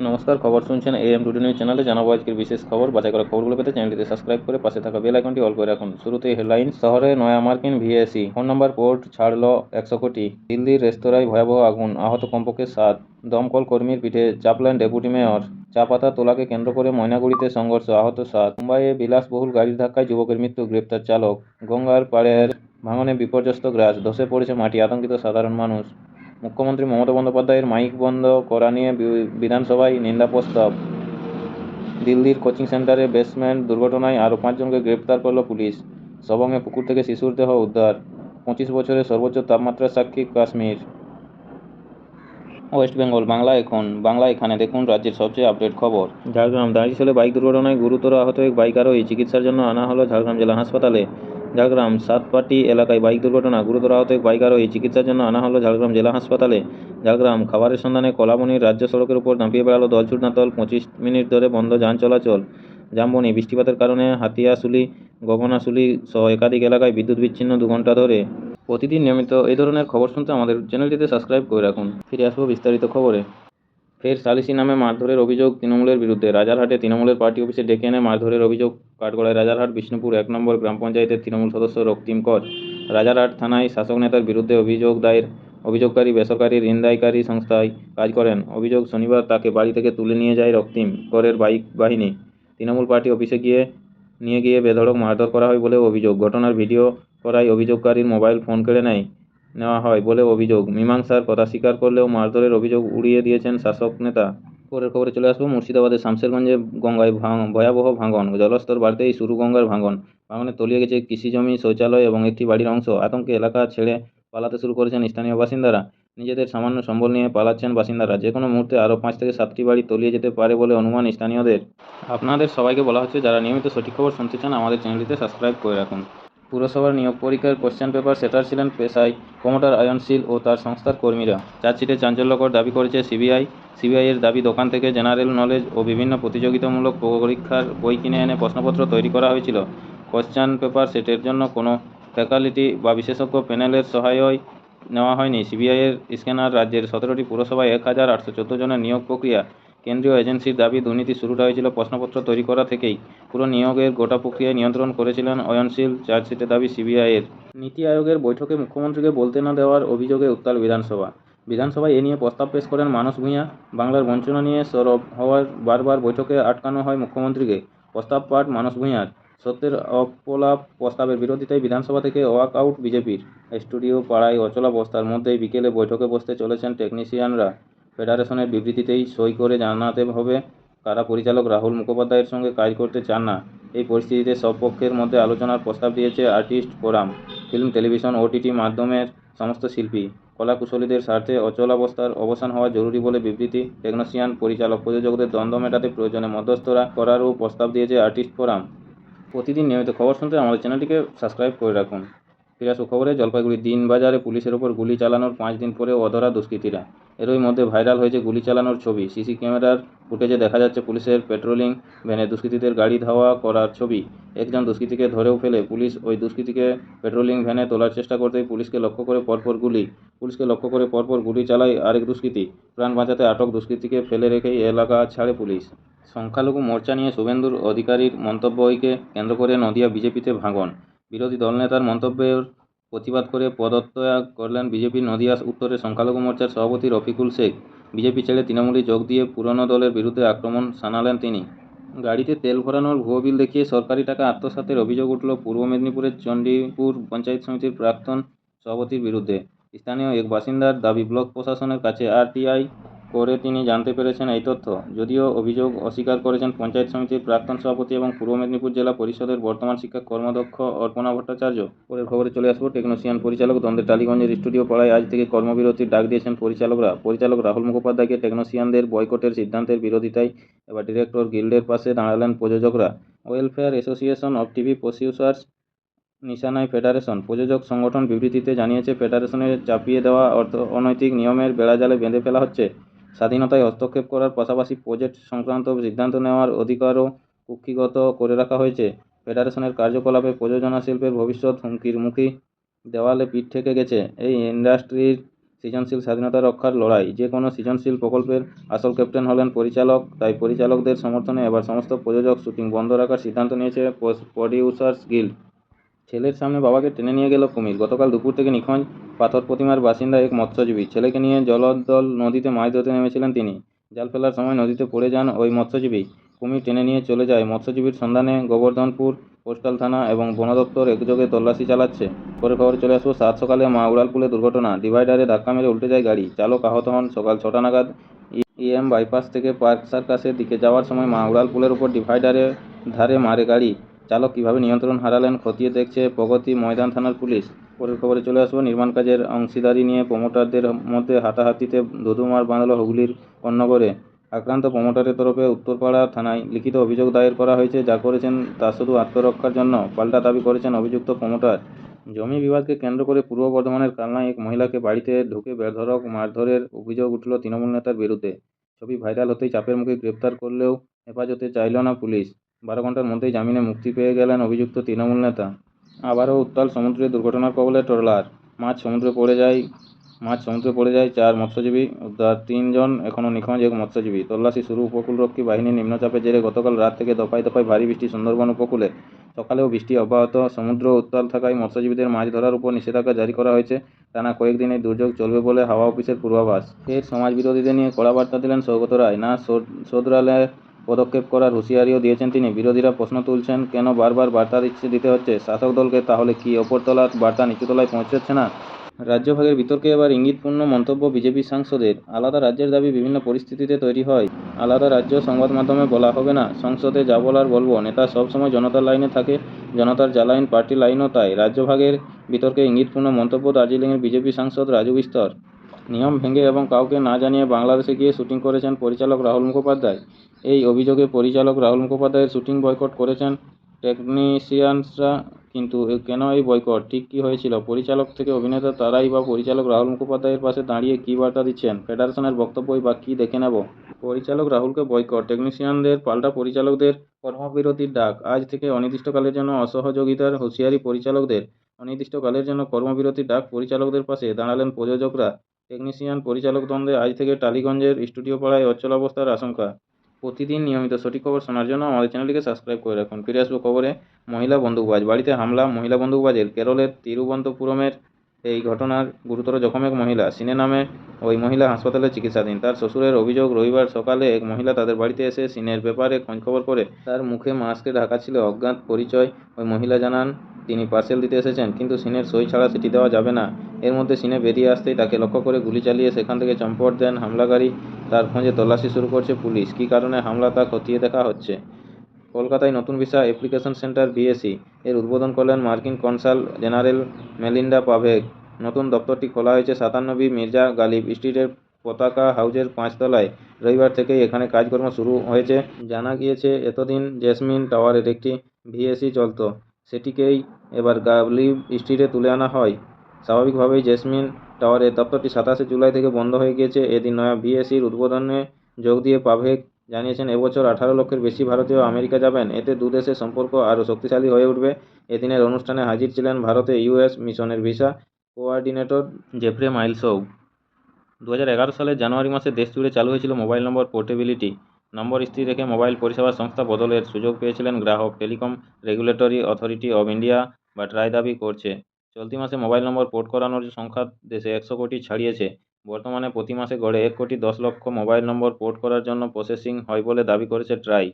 নমস্কার, খবর শুনছেন এএম টুডে নিউজ চ্যানেলে। জানাবো আজকের বিশেষ খবর। বাছাই করা খবরগুলো পেতে চ্যানেলটিতে সাবস্ক্রাইব করে পাশে থাকা বেল আইকনটি অল করে রাখুন। শুরুতেই হেডলাইন। শহরে নয়া মার্কিন ভিএসি ফোন নাম্বার পোর্ট ছাড়ল 100 কোটি। দিল্লির রেস্তোরাঁয় ভয়াবহ আগুন, আহত কমপক্ষে 7। দমকল কর্মীর পিঠে চাপলেন ডেপুটি মেয়র। চা পাতা তোলাকে কেন্দ্র করে ময়নাগুড়িতে সংঘর্ষ, আহত 7। মুম্বাইয়ে বিলাসবহুল গাড়ির ধাক্কায় যুবকের মৃত্যু, গ্রেপ্তার চালক। গঙ্গার পাড়ের ভাঙনে বিপর্যস্ত গ্রাস, ধসে পড়েছে মাটি, আতঙ্কিত সাধারণ মানুষ। মুখ্যমন্ত্রী মমতা বন্দ্যোপাধ্যায়ের মাইক বন্ধ করা নিয়ে বিধানসভায় নিন্দা প্রস্তাব। দিল্লির কোচিং সেন্টারে বেসমেন্ট দুর্ঘটনায় আরও 5 জনকে গ্রেপ্তার করল পুলিশ। সবংয়ে পুকুর থেকে শিশুর দেহ উদ্ধার। 25 বছরের সর্বোচ্চ তাপমাত্রার সাক্ষী কাশ্মীর। ওয়েস্ট বেঙ্গল। বাংলা এখানে দেখুন রাজ্যের সবচেয়ে আপডেট খবর। ঝাড়গ্রাম। দাঁড়িশালে বাইক দুর্ঘটনায় গুরুতর আহত এক বাইক আরোহী চিকিৎসার জন্য আনা হলো ঝাড়গ্রাম জেলা হাসপাতালে। ঝাড়গ্রাম সাতপাটি এলাকায় বাইক দুর্ঘটনা, গুরুতর আহত এক বাইক আরোহী চিকিৎসার জন্য আনা হলো ঝাড়গ্রাম জেলা হাসপাতালে। ঝাড়গ্রাম। খাবারের সন্ধানে কলাবনির রাজ্য সড়কের উপর দাঁপিয়ে বেড়ালো দলছুট নাতল, 25 মিনিট ধরে বন্ধ যান চলাচল। জামবনি। বৃষ্টিপাতের কারণে হাতিয়াশুলি, গগনাশুলি সহ একাধিক এলাকায় বিদ্যুৎ বিচ্ছিন্ন 2 ঘন্টা ধরে। প্রতিদিন নিয়মিত এই ধরনের খবর শুনতে আমাদের চ্যানেলটিতে সাবস্ক্রাইব করে রাখুন। ফিরে আসবো বিস্তারিত খবরে। ফের সালিসি নামে মারধরের অভিযোগ তৃণমূলের বিরুদ্ধে। রাজারহাটে তৃণমূলের পার্টি অফিসে ডেকে এনে মারধরের অভিযোগ কাঠগড়ায় রাজারহাট বিষ্ণুপুর 1 নম্বর গ্রাম পঞ্চায়েতের তৃণমূল সদস্য রক্তিম কর। রাজারহাট থানায় শাসক নেতার বিরুদ্ধে অভিযোগ দায়ের। অভিযোগকারী বেসরকারি ঋণদায়কারী সংস্থায় কাজ করেন। অভিযোগ, শনিবার তাকে বাড়ি থেকে তুলে নিয়ে যায় রক্তিম করের বাইক বাহিনী। তৃণমূল পার্টি অফিসে নিয়ে গিয়ে বেধড়ক মারধর করা হয় বলেও অভিযোগ। ঘটনার ভিডিও করায় অভিযোগকারীর মোবাইল ফোন কেড়ে নেওয়া হয় বলে অভিযোগ। মীমাংসার কথা স্বীকার করলেও মারধরের অভিযোগ উড়িয়ে দিয়েছেন শাসক নেতা। পরের খবরে চলে আসবো। মুর্শিদাবাদের শামশেরগঞ্জে গঙ্গায় ভয়াবহ ভাঙন, জলস্তর বাড়তেই শুরু গঙ্গার ভাঙন। ভাঙনে তলিয়ে গেছে কৃষিজমি, শৌচালয় এবং একটি বাড়ির অংশ। আতঙ্কে এলাকা ছেড়ে পালাতে শুরু করেছেন স্থানীয় বাসিন্দারা। নিজেদের সামান্য সম্বল নিয়ে পালাচ্ছেন বাসিন্দারা। যে কোনো মুহূর্তে আরও 5 থেকে 7টি বাড়ি তলিয়ে যেতে পারে বলে অনুমান স্থানীয়দের। আপনাদের সবাইকে বলা হচ্ছে, যারা নিয়মিত সঠিক খবর শুনতে চান আমাদের চ্যানেলটিতে সাবস্ক্রাইব করে রাখুন। পুরসভার নিয়োগ পরীক্ষার কোশ্চেন পেপার সেটার ছিলেন পেশায় প্রমোটার আয়নশীল ও তার সংস্থার কর্মীরা। চার্জশিটে চাঞ্চল্যকর দাবি করেছে সিবিআইয়ের দাবি, দোকান থেকে জেনারেল নলেজ ও বিভিন্ন প্রতিযোগিতামূলক পরীক্ষার বই কিনে এনে প্রশ্নপত্র তৈরি করা হয়েছিল। কোশ্চেন পেপার সেটের জন্য কোনো ফ্যাকাল্টি বা বিশেষজ্ঞ প্যানেলের সহায় নেওয়া হয়নি। সিবিআইয়ের স্ক্যানার। রাজ্যের 17টি পুরসভায় 1814 জনের নিয়োগ প্রক্রিয়া। কেন্দ্রীয় এজেন্সির দাবি, দুর্নীতি শুরুটা হয়েছিল প্রশ্নপত্র তৈরি করা থেকেই। পুরো নিয়োগের গোটা প্রক্রিয়ায় নিয়ন্ত্রণ করেছিলেন অয়নশীল। চার্জশিটে দাবি সিবিআইয়ের। নীতি আয়োগের বৈঠকে মুখ্যমন্ত্রীকে বলতে না দেওয়ার অভিযোগে উত্তাল বিধানসভায় এ নিয়ে প্রস্তাব পেশ করেন মানস ভূঁইয়া। বাংলার বঞ্চনা নিয়ে সরব হওয়ার বারবার বৈঠকে আটকানো হয় মুখ্যমন্ত্রীকে। প্রস্তাব পাঠ মানস ভূঁইয়ার। সত্যের অপলাপ প্রস্তাবের বিরোধিতায় বিধানসভা থেকে ওয়াক আউট বিজেপির। স্টুডিও পাড়ায় অচলাবস্থার মধ্যেই বিকেলে বৈঠকে বসতে চলেছেন টেকনিশিয়ানরা। ফেডারেশনের বিবৃতিতেই সই করে জানাতে হবে কারা পরিচালক রাহুল মুখোপাধ্যায়ের সঙ্গে কাজ করতে চান না। এই পরিস্থিতিতে সব পক্ষের মধ্যে আলোচনার প্রস্তাব দিয়েছে artist forum. Film, television, OTT মাধ্যমের সমস্ত শিল্পী, কলাকুশলীদের স্বার্থে অচলাবস্থার অবসান হওয়া জরুরি বলে বিবৃতি। টেকনিশিয়ান, পরিচালক, প্রযোজকদের দ্বন্দ্ব মেটাতে প্রয়োজনে মধ্যস্থতা করারও প্রস্তাব দিয়েছে আর্টিস্ট ফোরাম। প্রতিদিন নিয়মিত খবর শুনতে আমাদের চ্যানেলটিকে সাবস্ক্রাইব করে রাখুন। ফিরে আসবো খবরে। জলপাইগুড়ি দিনবাজারে পুলিশের ওপর গুলি চালানোর 5 দিন পরেও অধরা দুষ্কৃতীরা। এরই মধ্যে ভাইরাল হয়েছে গুলি চালানোর ছবি। সিসি ক্যামেরার ফুটেজে দেখা যাচ্ছে পুলিশের পেট্রোলিং ভ্যানে দুষ্কৃতীদের গাড়ি ধাওয়া করার ছবি। একজন দুষ্কৃতীকে ধরেও ফেলে পুলিশ। ওই দুষ্কৃতীকে পেট্রোলিং ভ্যানে তোলার চেষ্টা করতেই পুলিশকে লক্ষ্য করে পরপর গুলি চালায় আরেক দুষ্কৃতী। প্রাণ বাঁচাতে আটক দুষ্কৃতীকে ফেলে রেখেই এলাকা ছাড়ে পুলিশ। সংখ্যালঘু মোর্চা নিয়ে শুভেন্দুর অধিকারীর মন্তব্যকে কেন্দ্র করে নদিয়া বিজেপিতে ভাঙন। বিরোধী দলনেতার মন্তব্যের প্রতিবাদ করে পদত্যাগ করলেন বিজেপির নদিয়া উত্তরের সংখ্যালঘু মোর্চার সভাপতি রফিকুল শেখ। বিজেপি ছেড়ে তৃণমূলে যোগ দিয়ে পুরনো দলের বিরুদ্ধে আক্রমণ শানালেন তিনি। গাড়িতে তেল ভরানোর ভুয়ো বিল দেখিয়ে সরকারি টাকা আত্মসাতের অভিযোগ উঠল পূর্ব মেদিনীপুরের চণ্ডীপুর পঞ্চায়েত সমিতির প্রাক্তন সভাপতির বিরুদ্ধে। স্থানীয় এক বাসিন্দার দাবি, ব্লক প্রশাসনের কাছে আরটিআই করে তিনি জানতে পেরেছেন এই তথ্য। যদিও অভিযোগ অস্বীকার করেছেন পঞ্চায়েত সমিতির প্রাক্তন সভাপতি এবং পূর্ব মেদিনীপুর জেলা পরিষদের বর্তমান শিক্ষা কর্মাধ্যক্ষ অর্পণা ভট্টাচার্য। পরের খবরে চলে আসবো। টেকনিশিয়ান পরিচালক দ্বন্দ্বে টালিগঞ্জের স্টুডিও পাড়ায় আজ থেকে কর্মবিরতির ডাক দিয়েছেন পরিচালক রাহুল মুখোপাধ্যায়কে টেকনিশিয়ানদের বয়কটের সিদ্ধান্তের বিরোধিতায় এবার ডিরেক্টর গিল্ডের পাশে দাঁড়ালেন প্রযোজকরা। Welfare association of TV producers নিশানায় ফেডারেশন। প্রযোজক সংগঠন বিবৃতিতে জানিয়েছে, ফেডারেশনের চাপিয়ে দেওয়া অনৈতিক নিয়মের বেড়াজালে বেঁধে ফেলা হচ্ছে। স্বাধীনতায় হস্তক্ষেপ করার পাশাপাশি প্রজেক্ট সংক্রান্ত সিদ্ধান্ত নেওয়ার অধিকারও কুক্ষিগত করে রাখা হয়েছে। ফেডারেশনের কার্যকলাপে প্রযোজনা শিল্পের ভবিষ্যৎ হুমকির মুখে। দেওয়ালে পিঠ ঠেকে গেছে এই ইন্ডাস্ট্রির সৃজনশীল স্বাধীনতা রক্ষার লড়াই। যে কোনো সৃজনশীল প্রকল্পের আসল ক্যাপ্টেন হলেন পরিচালক, তাই পরিচালকদের সমর্থনে এবার সমস্ত প্রযোজক শুটিং বন্ধ রাখার সিদ্ধান্ত নিয়েছে প্রডিউসার্স গিল্ড। ছেলের সামনে বাবাকে টেনে নিয়ে গেল কুমির। গতকাল দুপুর থেকে নিখোঁজ পাথর প্রতিমার বাসিন্দা এক মৎস্যজীবী। ছেলেকে নিয়ে জলদল নদীতে মাছ ধরতে নেমেছিলেন তিনি। জাল ফেলার সময় নদীতে পড়ে যান ওই মৎস্যজীবী। কুমির টেনে নিয়ে চলে যায়। মৎস্যজীবীর সন্ধানে গোবর্ধনপুর কোস্টাল থানা এবং বন দপ্তর একযোগে তল্লাশি চালাচ্ছে। পরে খবর চলে আসবো। সাত সকালে মা উড়ালপুলে দুর্ঘটনা। ডিভাইডারে ধাক্কা মেরে উল্টে যায় গাড়ি। চালক আহত হন। সকাল 6টা নাগাদ ইএম বাইপাস থেকে পার্ক সার্কাসের দিকে যাওয়ার সময় মা উড়ালপুলের উপর ডিভাইডারের ধারে মারে গাড়ি। চালক কীভাবে নিয়ন্ত্রণ হারালেন খতিয়ে দেখছে প্রগতি ময়দান থানার পুলিশ। পরের খবরে চলে আসবো। নির্মাণ কাজের অংশীদারি নিয়ে প্রমোটারদের মধ্যে হাতাহাতিতে ধুধুমার বাঁধল হুগলির কর্ণগরে। আক্রান্ত প্রমোটারের তরফে উত্তরপাড়া থানায় লিখিত অভিযোগ দায়ের করা হয়েছে। যা করেছেন তা শুধু আত্মরক্ষার জন্য, পাল্টা দাবি করেছেন অভিযুক্ত প্রমোটার। জমি বিবাদকে কেন্দ্র করে পূর্ব বর্ধমানের কালনায় এক মহিলাকে বাড়িতে ঢুকে বেধড়ক মারধরের অভিযোগ উঠল তৃণমূল নেতার বিরুদ্ধে। ছবি ভাইরাল হতেই চাপের মুখে গ্রেপ্তার করলেও হেফাজতে চাইল না পুলিশ। 12 ঘন্টার মধ্যেই জামিনে মুক্তি পেয়ে গেলেন অভিযুক্ত তৃণমূল নেতা। আবারও উত্তাল সমুদ্রে দুর্ঘটনার কবলে ট্রলার। মাছ সমুদ্রে পড়ে যায় 4 মৎস্যজীবী উদ্ধার। 3 জন এখনও নিখোঁজ এক মৎস্যজীবী। তল্লাশি শুরু উপকূলরক্ষী বাহিনীর নিম্নচাপের জেরে গতকাল রাত থেকে দফায় দফায় ভারী বৃষ্টি সুন্দরবন উপকূলে। সকালেও বৃষ্টি অব্যাহত। সমুদ্র উত্তাল থাকায় মৎস্যজীবীদের মাছ ধরার উপর নিষেধাজ্ঞা জারি করা হয়েছে। টানা কয়েকদিন এই দুর্যোগ চলবে বলে হাওয়া অফিসের পূর্বাভাস। ফের সমাজ বিরোধীদের নিয়ে কড়া বার্তা দিলেন সৌগত রায়। না শোধরালে পদক্ষেপ করার হুঁশিয়ারিও দিয়েছেন তিনি। বিরোধীরা প্রশ্ন তুলছেন, কেন বারবার বার্তা দিতে হচ্ছে শাসক দলকে? তাহলে কি ওপরতলার বার্তা নিচুতলায় পৌঁছচ্ছে না? রাজ্যভাগের বিতর্কে এবার ইঙ্গিতপূর্ণ মন্তব্য বিজেপি সাংসদের। আলাদা রাজ্যের দাবি বিভিন্ন পরিস্থিতিতে তৈরি হয়। আলাদা রাজ্য সংবাদ মাধ্যমে বলা হবে না। সংসদে যা বলার বলবো। নেতা সবসময় জনতার লাইনে থাকে, জনতার যা লাইন পার্টি লাইনও তাই। রাজ্যভাগের বিতর্কে ইঙ্গিতপূর্ণ মন্তব্য দার্জিলিংয়ের বিজেপি সাংসদ রাজু বিস্তর। নিয়ম ভেঙে এবং কাউকে না জানিয়ে বাংলাদেশে গিয়ে শুটিং করেছেন পরিচালক রাহুল মুখোপাধ্যায়। এই অভিযোগে পরিচালক রাহুল মুখোপাধ্যায়ের শুটিং বয়কট করেছেন টেকনিশিয়ানসরা। কিন্তু কেন এই বয়কট? ঠিক কী হয়েছিল? পরিচালক থেকে অভিনেতা তারাই বা পরিচালক রাহুল মুখোপাধ্যায়ের পাশে দাঁড়িয়ে কী বার্তা দিচ্ছেন? ফেডারেশনের বক্তব্যই বা কী দেখে নেব। পরিচালক রাহুলকে বয়কট, টেকনিশিয়ানদের পাল্টা পরিচালকদের কর্মবিরতির ডাক। আজ থেকে অনির্দিষ্টকালের জন্য অসহযোগিতার হুঁশিয়ারি পরিচালকদের। অনির্দিষ্টকালের জন্য কর্মবিরতির ডাক পরিচালকদের পাশে দাঁড়ালেন প্রযোজকরা। টেকনিশিয়ান পরিচালক দ্বন্দ্বে আজ থেকে টালিগঞ্জের স্টুডিও পাড়ায় অচলাবস্থার আশঙ্কা। প্রতিদিন নিয়মিত সঠিক খবর শোনার জন্য আমাদের চ্যানেলটিকে সাবস্ক্রাইব করে রাখুন। ফিরে আসবো খবরে। মহিলা বন্দুকবাজ বাড়িতে হামলা। মহিলা বন্দুকবাজের কেরলের তিরুবনন্তপুরমের এই ঘটনার গুরুতর জখম এক মহিলা। সিনে নামে ওই মহিলা হাসপাতালে চিকিৎসাধীন। তার শ্বশুরের অভিযোগ, রবিবার সকালে এক মহিলা তাদের বাড়িতে এসে সিনের ব্যাপারে খোঁজখবর করে। তার মুখে মাস্কে ঢাকা ছিল। অজ্ঞাত পরিচয় ওই মহিলা জানান তিনি পার্সেল দিতে এসেছেন, কিন্তু সিনের সই ছাড়া সেটি দেওয়া যাবে না। এর মধ্যে সিনে বেরিয়ে আসতেই তাকে লক্ষ্য করে গুলি চালিয়ে সেখান থেকে চম্পট দেন হামলাকারী। তার খোঁজে তল্লাশি শুরু করছে পুলিশ। কী কারণে হামলা তা খতিয়ে দেখা হচ্ছে। কলকাতায় নতুন ভিসা অ্যাপ্লিকেশন সেন্টার ভিএসি এর উদ্বোধন করলেন মার্কিন কনসাল জেনারেল মেলিন্ডা পাভেক। নতুন দপ্তরটি খোলা হয়েছে 57 মির্জা গালিব স্ট্রিটের পতাকা হাউজের 5 তলায়। রবিবার থেকেই এখানে কাজকর্ম শুরু হয়েছে। জানা গিয়েছে, এতদিন জেসমিন টাওয়ারের একটি ভিএসি চলত, সেটিকেই এবার গালিব স্ট্রিটে তুলে আনা হয়। স্বাভাবিকভাবেই জেসমিন টাওয়ারের দপ্তরটি 27 জুলাই থেকে বন্ধ হয়ে গিয়েছে। এদিন নয়া ভিএসির উদ্বোধনে যোগ দিয়ে পাভেক জানিয়েছেন, এবছর 18 লক্ষের বেশি ভারতীয় আমেরিকা যাবেন। এতে দুদেশের সম্পর্ক আরও শক্তিশালী হয়ে উঠবে। এদিনের অনুষ্ঠানে হাজির ছিলেন ভারতে ইউএস মিশনের ভিসা কোঅর্ডিনেটর জেফ্রে মাইলসও। 2011 সালের জানুয়ারি মাসে দেশ জুড়ে চালু হয়েছিল মোবাইল নম্বর পোর্টেবিলিটি। নম্বর স্থির রেখে মোবাইল পরিষেবা সংস্থা বদলের সুযোগ পেয়েছিলেন গ্রাহক। Telecom regulatory authority of India বা ট্রাই দাবি করছে, চলতি মাসে মোবাইল নম্বর পোর্ট করানোর সংখ্যা দেশে 100 কোটি ছাড়িয়েছে। বর্তমানে প্রতি মাসে গড়ে 1 কোটি 10 লক্ষ মোবাইল নম্বর পোর্ট করার জন্য প্রসেসিং হয় বলে দাবি করেছে ট্রাই।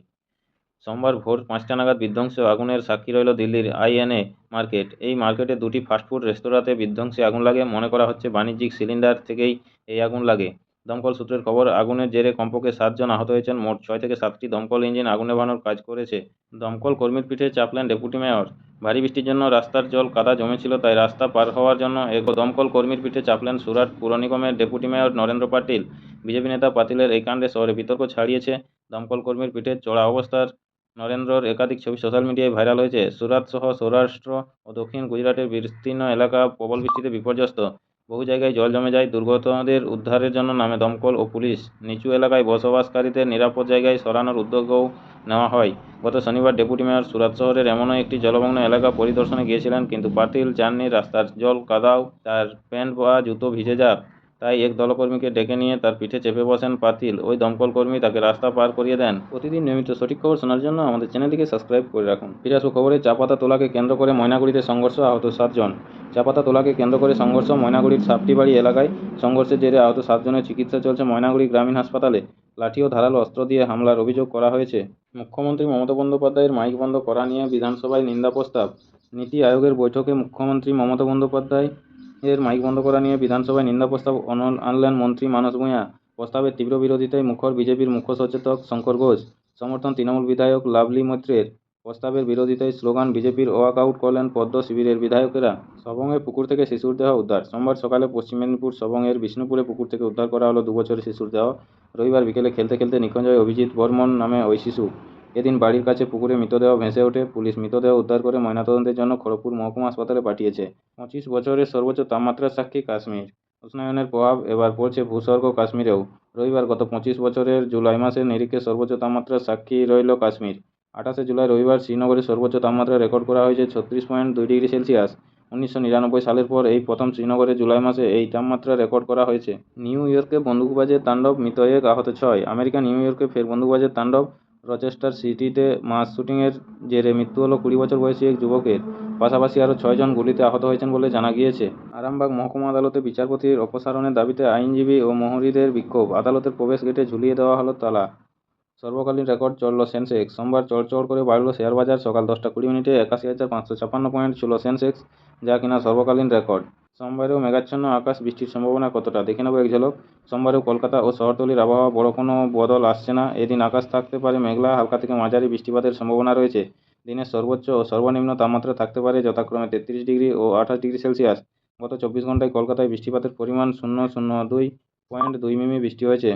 সোমবার ভোর 5টা নাগাদ বিধ্বংসী আগুনের সাক্ষী রইল দিল্লির আইএনএ মার্কেট। এই মার্কেটে দুটি ফাস্টফুড রেস্তোরাঁতে বিধ্বংসী আগুন লাগে। মনে করা হচ্ছে বাণিজ্যিক সিলিন্ডার থেকেই এই আগুন লাগে। দমকল সূত্রের খবর, আগুনের জেরে কমপক্ষে 7 জন আহত হয়েছেন। মোট 6 থেকে 7টি দমকল ইঞ্জিন আগুন নেভানোর কাজ করেছে। দমকল কর্মীর পিঠে চাপলেন ডেপুটি মেয়র। ভারী বৃষ্টির জন্য রাস্তার জল কাদা জমেছিল, তাই রাস্তা পার হওয়ার জন্য এক দমকল কর্মীর পিঠে চাপলেন সুরাট পুর নিগমের deputy mayor Narendra Patil. BJP নেতা পাতিলের এই কাণ্ডে শহরে বিতর্ক ছড়িয়েছে। দমকল কর্মীর পিঠে চড়া অবস্থার নরেন্দ্রর একাধিক ছবি সোশ্যাল মিডিয়ায় ভাইরাল হয়েছে। সুরাট সহ সৌরাষ্ট্র ও দক্ষিণ গুজরাটের বিস্তীর্ণ এলাকা প্রবল বৃষ্টিতে বিপর্যস্ত। বহু জায়গায় জল জমে যায়। দুর্গতদের উদ্ধারের জন্য নামে দমকল ও পুলিশ। নিচু এলাকায় বসবাসকারীদের নিরাপদ জায়গায় সরানোর উদ্যোগও নেওয়া হয়। গত শনিবার ডেপুটি মেয়র সুরাট শহরের এমনই একটি জলমগ্ন এলাকা পরিদর্শনে গিয়েছিলেন, কিন্তু পাতিল চাননি রাস্তার জল কাদাও তার প্যান্ট বা জুতো ভিজে যাক। তাই এক দলকর্মীকে ডেকে নিয়ে তার পিঠে চেপে বসেন পাতিল। ওই দমকল কর্মী তাকে রাস্তা পার করিয়ে দেন। প্রতিদিন নিয়মিত সঠিক খবর শোনার জন্য আমাদের চ্যানেলটিকে সাবস্ক্রাইব করে রাখুন। ফিরে আসবো খবরে। চা পাতা তোলাকে কেন্দ্র করে ময়নাগুড়িতে সংঘর্ষ, আহত 7 জন। চা পাতা তোলাকে কেন্দ্র করে সংঘর্ষ, ময়নাগুড়ির সাপটিবাড়ি এলাকায় সংঘর্ষের জেরে আহত 7 জনের চিকিৎসা চলছে ময়নাগুড়ি গ্রামীণ হাসপাতালে। লাঠি ও ধারালো অস্ত্র দিয়ে হামলার অভিযোগ করা হয়েছে। মুখ্যমন্ত্রী মমতা বন্দ্যোপাধ্যায়ের মাইক বন্ধ করা নিয়ে বিধানসভায় নিন্দা প্রস্তাব। নীতি আয়োগের বৈঠকে মুখ্যমন্ত্রী মমতা বন্দ্যোপাধ্যায় এর মাইক বন্ধ করা নিয়ে বিধানসভায় নিন্দা প্রস্তাব আনলেন মন্ত্রী মানস ভূঁইয়া। প্রস্তাবের তীব্র বিরোধিতায় মুখর বিজেপির মুখ্য সচেতক শঙ্কর ঘোষ। সমর্থন তৃণমূল বিধায়ক লাভলি মৈত্রের। প্রস্তাবের বিরোধিতায় স্লোগান, বিজেপির ওয়াকআউট করলেন পদ্ম শিবিরের বিধায়কেরা। সবংয়ে পুকুর থেকে শিশুর দেহ উদ্ধার। সোমবার সকালে পশ্চিম মেদিনীপুর সবংয়ের বিষ্ণুপুরে পুকুর থেকে উদ্ধার করা হলো 2 বছরের শিশুর দেহ। রবিবার বিকেলে খেলতে খেলতে নিখোঁজ হয় অভিজিৎ বর্মন নামে ওই শিশু। এদিন বাড়ির কাছে পুকুরে মৃতদেহ ভেসে ওঠে। পুলিশ মৃতদেহ উদ্ধার করে ময়নাতদন্তের জন্য খড়গপুর মহকুমা হাসপাতালে পাঠিয়েছে। 25 বছরের সর্বোচ্চ তাপমাত্রার সাক্ষী কাশ্মীর। উষ্ণায়নের প্রভাব এবার পড়ছে ভূস্বর্গ কাশ্মীরেও। রবিবার গত 25 বছরের জুলাই মাসের নিরিখে সর্বোচ্চ তাপমাত্রার সাক্ষী রইল কাশ্মীর। 28শে জুলাই রবিবার শ্রীনগরে সর্বোচ্চ তাপমাত্রা রেকর্ড করা হয়েছে 36.2 ডিগ্রি সেলসিয়াস। 1999 সালের পর এই প্রথম শ্রীনগরে জুলাই মাসে এই তাপমাত্রা রেকর্ড করা হয়েছে। নিউ ইয়র্কে বন্দুকবাজের তাণ্ডব, মৃত 1, আহত 6। আমেরিকা নিউ ইয়র্কে ফের বন্দুকবাজের তাণ্ডব। রচেস্টার সিটিতে মাস শুটিংয়ের জেরে মৃত্যু হল 20 বছর বয়সী এক যুবকের। পাশাপাশি আরও 6 জন গুলিতে আহত হয়েছেন বলে জানা গিয়েছে। আরামবাগ মহকুমা আদালতে বিচারপতির অপসারণের দাবিতে আইনজীবী ও মহুরিদের বিক্ষোভ। আদালতের প্রবেশ গেটে ঝুলিয়ে দেওয়া হলো তালা। সর্বকালীন রেকর্ড চড়ল সেন্সেক্স। সোমবার চড়চড় করে বাড়ল শেয়ার বাজার। সকাল 10:20 81,556 পয়েন্ট ছিল সেন্সেক্স, যা কিনা সর্বকালীন রেকর্ড। সোমবারেও মেঘাচ্ছন্ন আকাশ, বৃষ্টির সম্ভাবনা কতটা দেখে নেব এক ঝলক। সোমবারেও কলকাতা ও শহরতলির আবহাওয়া বড় কোনো বদল আসছে না। এদিন আকাশ থাকতে পারে মেঘলা, হালকা থেকে মাঝারি বৃষ্টিপাতের সম্ভাবনা রয়েছে। দিনের সর্বোচ্চ ও সর্বনিম্ন তাপমাত্রা থাকতে পারে যথাক্রমে 33 ডিগ্রি ও 28 ডিগ্রি সেলসিয়াস। গত 24 ঘন্টায় কলকাতায় বৃষ্টিপাতের পরিমাণ 0.02 মিমি বৃষ্টি হয়েছে।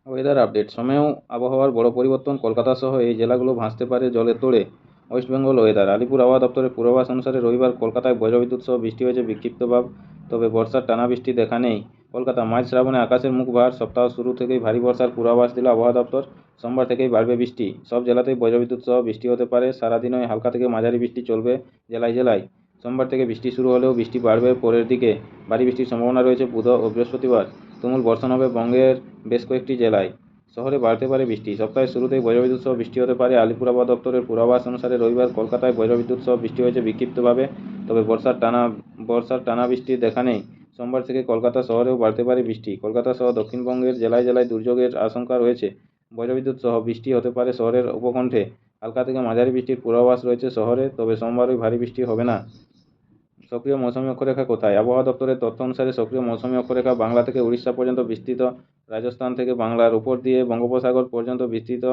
Weather update. সময়েও আবহাওয়ার বড় পরিবর্তন। কলকাতা সহ এই জেলাগুলো ভাসতে পারে জলের তোড়ে। West Bengal weather. আলিপুর আবহাওয়া দপ্তরের পূর্বাভাস অনুসারে রবিবার কলকাতায় বজ্রবিদ্যুৎ সহ বৃষ্টি হয়েছে বিক্ষিপ্তভাব, তবে বর্ষার টানা বৃষ্টি দেখা নেই। কলকাতা। মাঝ শ্রাবণে আকাশের মুখ ভার। সপ্তাহ শুরু থেকেই ভারী বর্ষার পূর্বাভাস দিল আবহাওয়া দপ্তর। সোমবার থেকেই বাড়বে বৃষ্টি। সব জেলাতেই বজ্রবিদ্যুৎ সহ বৃষ্টি হতে পারে। সারাদিনই হালকা থেকে মাঝারি বৃষ্টি চলবে জেলায় জেলায়। সোমবার থেকে বৃষ্টি শুরু হলেও বৃষ্টি বাড়বে পরের দিকে। ভারী বৃষ্টির সম্ভাবনা রয়েছে বুধ ও বৃহস্পতিবার। তুমুল বর্ষণ হবে বঙ্গের বেশ কয়েকটি জেলায়। শহরে বাড়তে পারে বৃষ্টি। সপ্তাহের শুরুতেই বজ্রবিদ্যুৎ সহ বৃষ্টি হতে পারে। আলিপুর আবহাওয়া দপ্তরের পূর্বাভাস অনুসারে রবিবার কলকাতায় বজ্রবিদ্যুৎ সহ বৃষ্টি হয়েছে বিক্ষিপ্তভাবে, তবে বর্ষার টানা বৃষ্টির দেখা নেই। সোমবার থেকে কলকাতা শহরেও বাড়তে পারে বৃষ্টি। কলকাতা সহ দক্ষিণবঙ্গের জেলায় জেলায় দুর্যোগের আশঙ্কা রয়েছে। বজ্রবিদ্যুৎ সহ বৃষ্টি হতে পারে শহরের উপকণ্ঠে। হালকা থেকে মাঝারি বৃষ্টির পূর্বাভাস রয়েছে শহরে, তবে সোমবারই ভারী বৃষ্টি হবে না। সক্রিয় মৌসুমী অক্ষরেখা কোথায়? আবহাওয়া দপ্তরের তথ্য অনুসারে সক্রিয় মৌসুমী অক্ষরেখা বাংলা থেকে উড়িষ্যা পর্যন্ত বিস্তৃত। রাজস্থান থেকে বাংলার উপর দিয়ে বঙ্গোপসাগর পর্যন্ত বিস্তৃত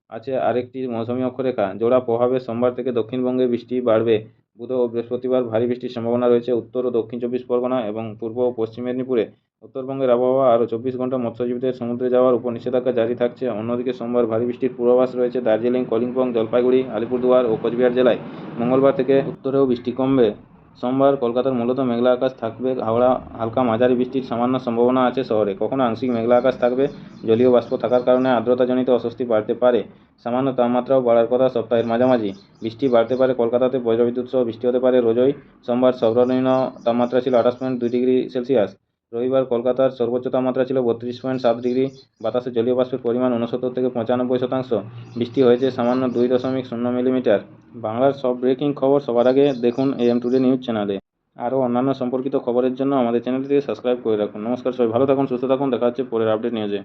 আছে আরেকটি মৌসুমী অক্ষরেখা। জোড়া প্রভাবে সোমবার থেকে দক্ষিণবঙ্গে বৃষ্টি বাড়বে। বুধ ও বৃহস্পতিবার ভারী বৃষ্টির সম্ভাবনা রয়েছে উত্তর ও দক্ষিণ 24 পরগনা এবং পূর্ব ও পশ্চিম মেদিনীপুরে। উত্তরবঙ্গের আবহাওয়া আরও 24 ঘন্টা মৎস্যজীবীদের সমুদ্রে যাওয়ার উপর নিষেধাজ্ঞা জারি থাকছে। অন্যদিকে সোমবার ভারী বৃষ্টির পূর্বাভাস রয়েছে দার্জিলিং, কালিম্পং, জলপাইগুড়ি, আলিপুরদুয়ার ও কোচবিহার জেলায়। মঙ্গলবার থেকে উত্তরেও বৃষ্টি কমবে। সোমবার কলকাতার মূলত মেঘলা আকাশ থাকবে। হাওড়া হালকা মাঝারি বৃষ্টির সামান্য সম্ভাবনা আছে শহরে। কখনো আংশিক মেঘলা আকাশ থাকবে। জলীয় বাষ্প থাকার কারণে আর্দ্রতাজনিত অস্বস্তি বাড়তে পারে। সামান্য তাপমাত্রাও বাড়ার কথা সপ্তাহের মাঝামাঝি। বৃষ্টি বাড়তে পারে কলকাতাতে। বজ্রবিদ্যুৎ সহ বৃষ্টি হতে পারে রোজই। সোমবার সর্বনিম্ন তাপমাত্রা ছিল 28.2 ডিগ্রি সেলসিয়াস। রবিবার কলকাতার সর্বোচ্চ তাপমাত্রা ছিল 32.7 ডিগ্রি। বাতাসে জলীয় বাষ্পের পরিমাণ 69 থেকে 95%। বৃষ্টি হয়েছে সামান্য 2.0 মিলিমিটার। বাংলার সব ব্রেকিং খবর সবার আগে দেখুন AM টুডে নিউজ চ্যানেলে। আরও অন্যান্য সম্পর্কিত খবরের জন্য আমাদের চ্যানেলটিকে সাবস্ক্রাইব করে রাখুন। নমস্কার, সবাই ভালো থাকুন, সুস্থ থাকুন। দেখা হচ্ছে পরের আপডেট নিউজে।